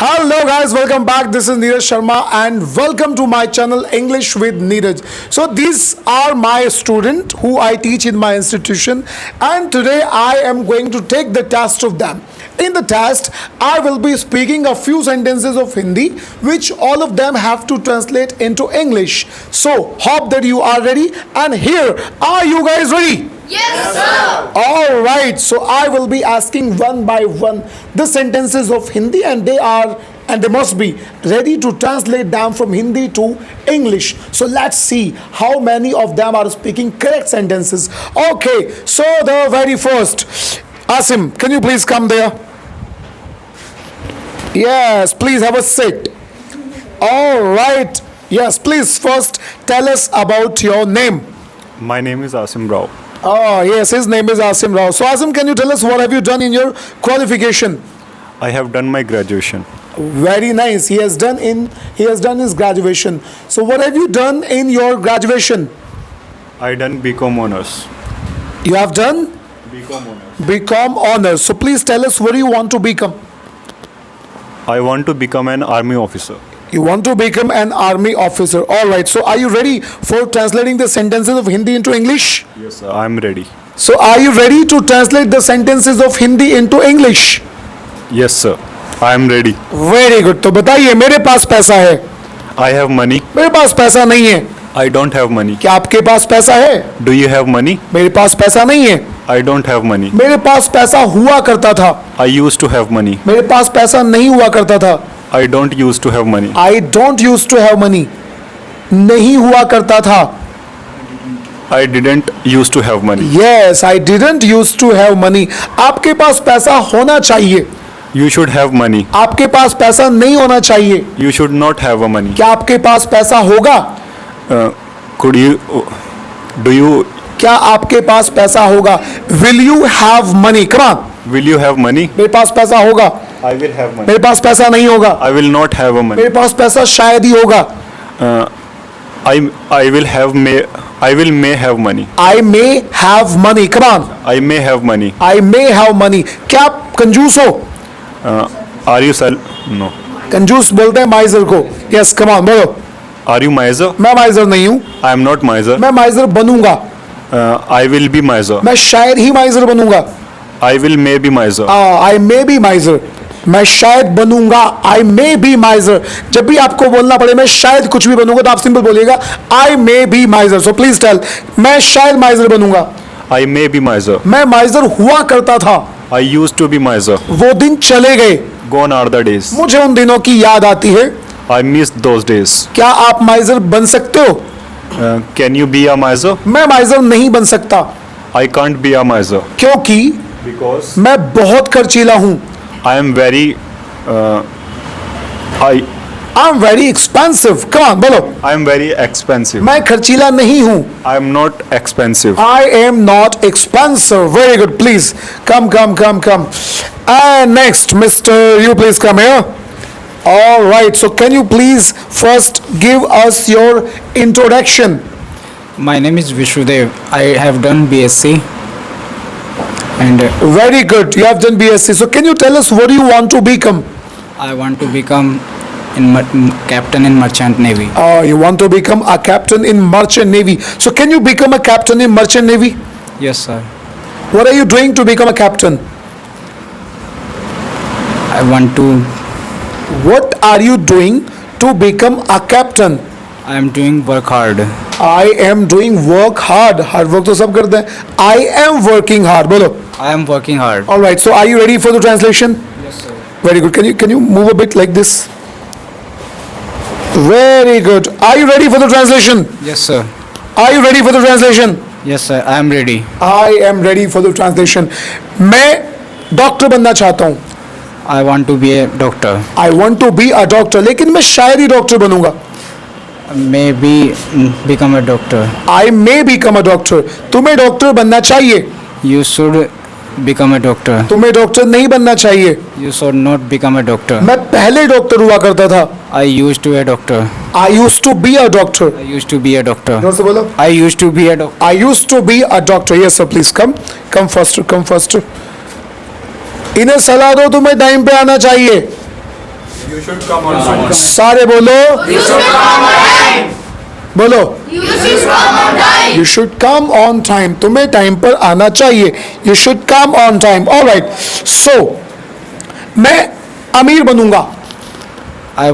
Hello guys, welcome back. This is Neeraj Sharma and welcome to my channel English with Neeraj. So these are my students who I teach in my institution, and today I am going to take the test of them. In the test, I will be speaking a few sentences of Hindi which all of them have to translate into English. So hope that you are ready, and here, are you guys ready? Yes, sir. All right, so I will be asking one by one the sentences of Hindi, and they must be ready to translate them from Hindi to English. So let's see how many of them are speaking correct sentences. Okay, so the very first, Asim, can you please come there? Yes, please have a seat. All right. Yes, please first tell us about your name. My name is Asim Rao. Oh, yes, his name is Asim Rao. So, Asim, can you tell us what have you done in your qualification? I have done my graduation. Very nice. He has done his graduation. So, what have you done in your graduation? I done BCom honors. You have done BCom honors. BCom honors. So, please tell us what do you want to become? I want to become an army officer. You want to become an army officer. All right. So, are you ready for translating the sentences of Hindi into English? Yes, sir. I am ready. So, are you ready to translate the sentences of Hindi into English? Yes, sir. I am ready. Very good. तो बताइए, मेरे पास पैसा है. I have money. मेरे पास पैसा नहीं है. I don't have money. क्या आपके पास पैसा है? Do you have money? मेरे पास पैसा नहीं है. I don't have money. मेरे पास पैसा हुआ करता था. I used to have money. मेरे पास पैसा नहीं हुआ करता था. I don't used to have money. I don't used to have money. नहीं हुआ करता था. I didn't used to have money. Yes, I didn't used to have money. आपके पास पैसा होना चाहिए. You should have money. आपके पास पैसा नहीं होना चाहिए. You should not have a money. क्या आपके पास पैसा होगा? Could you? Do you? क्या आपके पास पैसा होगा? Will you have money? Come on. Will you have money? मेरे पास पैसा होगा. I will have money. मेरे पास पैसा नहीं होगा. I will not have a money. मेरे पास पैसा शायद ही होगा. I will have may have money. I may have money. Come on. I may have money. I may have money. क्या आप कंजूस हो? Are you no? कंजूस बोलते हैं माइजर को. यस, कम ऑन बोलो. Are you miser? मैं माइजर नहीं हूँ. I am not miser. मैं माइजर बनूंगा. I will be miser. मैं शायद ही माइजर बनूंगा. I will may be miser. I may be miser. मैं शायद बनूंगा. I may be miser. जब भी आपको बोलना पड़े मैं शायद कुछ भी बनूंगा तो आप सिंपल बोलिएगा I may be miser. So please tell. मैं शायद माइजर बनूंगा. I may be miser. मैं माइजर हुआ करता था. I used to be miser. वो दिन चले गए. Gone are the days. मुझे उन दिनों की याद आती है. I missed those days. क्या आप माइजर बन सकते हो? Can you be a miser? मैं माइजर नहीं बन सकता. I can't be a miser. क्योंकि Because मैं बहुत खर्चीला हूँ. I am very I'm very expensive. Come on, बोलो. I am very expensive. मैं खर्चीला नहीं हूँ. I am not expensive. I am not expensive. Very good. Please come. And next, Mr. You please come here. All right. So can you please first give us your introduction? My name is Vishwadev. I have done BSc and Very good. You have done BSc. So can you tell us what do you want to become? I want to become captain in Merchant Navy. You want to become a captain in Merchant Navy. So can you become a captain in Merchant Navy? Yes, sir. What are you doing to become a captain? I want to. What are you doing to become a captain? I am doing work hard. I am doing work hard. Hard work तो सब करते हैं. I am working hard. बोलो. I am working hard. All right. So are you ready for the translation? Yes, sir. Very good. Can you move a bit like this? Very good. Are you ready for the translation? Yes, sir. Are you ready for the translation? Yes, sir. I am ready. I am ready for the translation. मैं doctor बनना चाहता हूँ. I want to be a doctor. I want to be a doctor. लेकिन मैं शायद ही doctor बनूंगा. Maybe become a doctor. I may become a doctor. तुम्हें doctor बनना चाहिए. You should become a doctor. तुम्हें डॉक्टर नहीं बनना चाहिए. You should not become a doctor. मैं पहले डॉक्टर हुआ करता था. I used to be a doctor. I used to be a doctor. I used to be a doctor. जोर से बोलो. I used to be a doctor. I used to be a doctor. Yes, sir. Please come. Come faster. इन्हें सलाह दो तुम्हें time पे आना चाहिए. You should come on time. सारे बोलो, बोलो, you should come on time, तुम्हें टाइम पर आना चाहिए, you should come on time. Alright, so मैं अमीर बनूंगा, I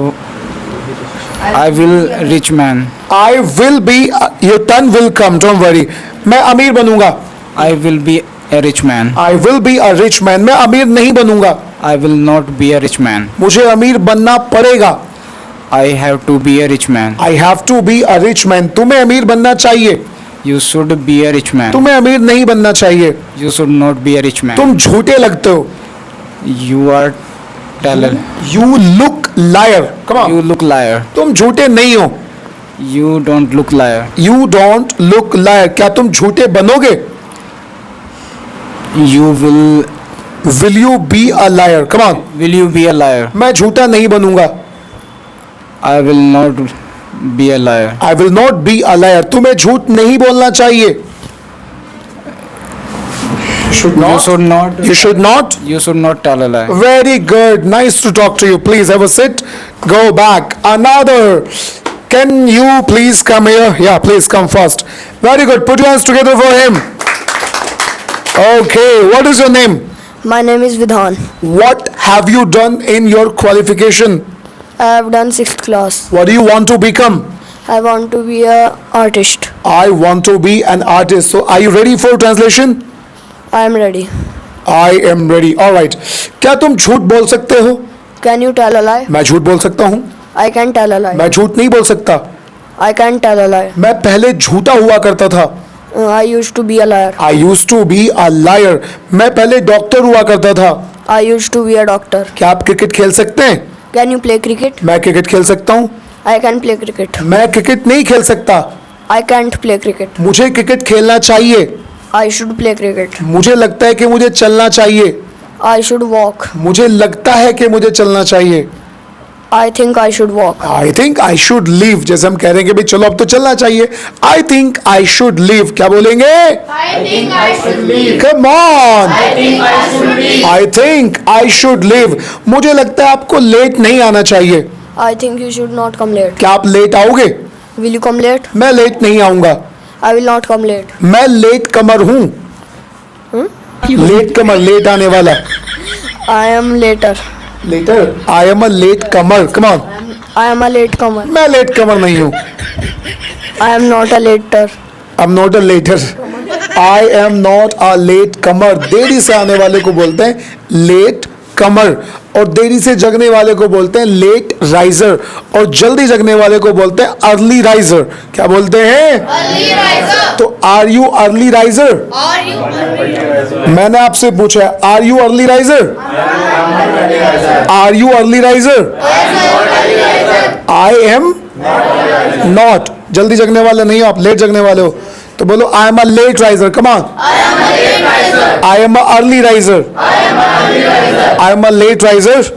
will rich man. I will be, your turn will come, don't worry. मैं अमीर बनूंगा, I will be a rich man. I will be a rich man. मैं अमीर नहीं बनूंगा, I will not be a rich man. मुझे अमीर बनना पड़ेगा, I have to be a rich man. I have to be a rich man. तुम्हें अमीर बनना चाहिए, You should be a rich man. तुम्हें अमीर नहीं बनना चाहिए, You should not be a rich man. तुम झूठे लगते हो, You are teller. You look liar, come on, You look liar. तुम झूठे नहीं हो, You don't look liar. You don't look liar. क्या तुम झूठे बनोगे, You will you be a liar, come on. will you be a liar? मैं झूठा नहीं बनूंगा, I will not be a liar. I will not be a lawyer. तुम्हें झूठ नहीं बोलना चाहिए, You should not. you should not। You should not tell a lie. Very good, nice to talk to you. Please have a sit, go back. Another, can you please come here? Yeah, please come first. Very good, put your hands together for him. Okay, what is your name? My name is Vidhan. What have you done in your qualification? I have done 6th class. What do you want to become? I want to be a artist. I want to be an artist. So are you ready for translation? I am ready. I am ready. All right. क्या तुम झूठ बोल सकते हो? Can you tell a lie? मैं झूठ बोल सकता हूँ, I can tell a lie. मैं झूठ नहीं बोल सकता। I can tell a lie. मैं पहले झूठा हुआ करता था, I used to be a liar. I used to be a liar. मैं पहले डॉक्टर हुआ करता था। I used to be a doctor. क्या आप क्रिकेट खेल सकते हैं? Can you play cricket? मैं क्रिकेट खेल सकता हूँ, I can play cricket. मैं क्रिकेट नहीं खेल सकता, I can't play cricket. मुझे क्रिकेट खेलना चाहिए, I should play cricket. मुझे लगता है कि मुझे चलना चाहिए, I should walk. मुझे लगता है कि मुझे चलना चाहिए, I think I should walk. I think I should leave. जैसे हम कह रहे हैं कि भाई चलो अब तो चलना चाहिए, I think I should leave. क्या बोलेंगे? कम on, I think I should leave. मुझे लगता है आपको लेट नहीं आना चाहिए। I think you should not come late. क्या आप लेट आओगे? Will you come late? मैं लेट नहीं आऊंगा, I will not come late. मैं लेट कमर हूँ। लेट कमर, लेट आने वाला। I am later. Later, I am a latecomer, come on. I am a late comer. मैं latecomer नहीं हूँ, I am not a later. I am not a later, I am not a latecomer. देरी से आने वाले को बोलते हैं लेट कमर, और देरी से जगने वाले को बोलते हैं लेट राइजर, और जल्दी जगने वाले को बोलते हैं अर्ली राइजर। क्या बोलते हैं? Early riser. तो आर यू अर्ली राइजर? मैंने आपसे पूछा है, are you early riser? Are you early riser? I am not. जल्दी जगने वाले नहीं हो आप, लेट जगने वाले हो, तो बोलो I am a late riser, come on. I am a early riser, I am a late riser,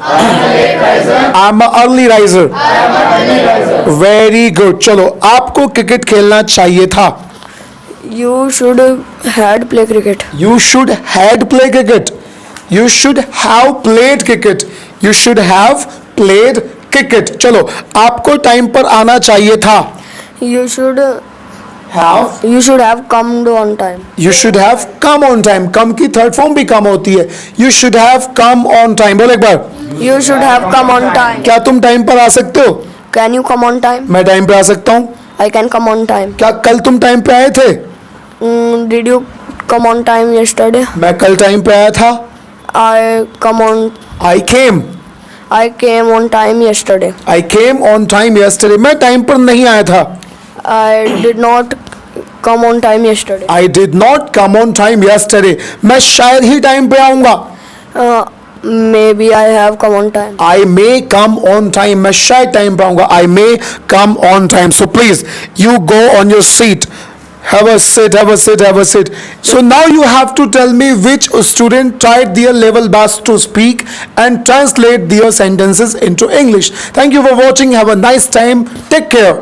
I am a early riser. Very good. चलो, आपको क्रिकेट खेलना चाहिए था, You should had play cricket. you should had play cricket, you should have played cricket, you should have played cricket। चलो, आपको time पर आना चाहिए था, You should have come on time. you should have come on time। कम की third form भी कम होती है, you should have come on time। बोलो एक बार, You should have come on time. क्या तुम टाइम पर आ सकते हो? Can you come on time? मैं टाइम पे आ सकता हूँ। I can come on time. क्या कल तुम टाइम पे आए थे? Did you come on time yesterday? मैं कल टाइम पे आया था, I came on time yesterday. I came on time yesterday। मैं टाइम पर नहीं आया था, I did not come on time yesterday. I did not come on time yesterday। मैं शायद ही टाइम पे आऊंगा, Maybe I have come on time. I may come on time। मैं शायद टाइम पे आऊंगा, I may come on time। So please, you go on your seat, have a sit, have a sit, have a sit। So now you have to tell me which student tried their level best to speak and translate their sentences into English। Thank you for watching, have a nice time, take care।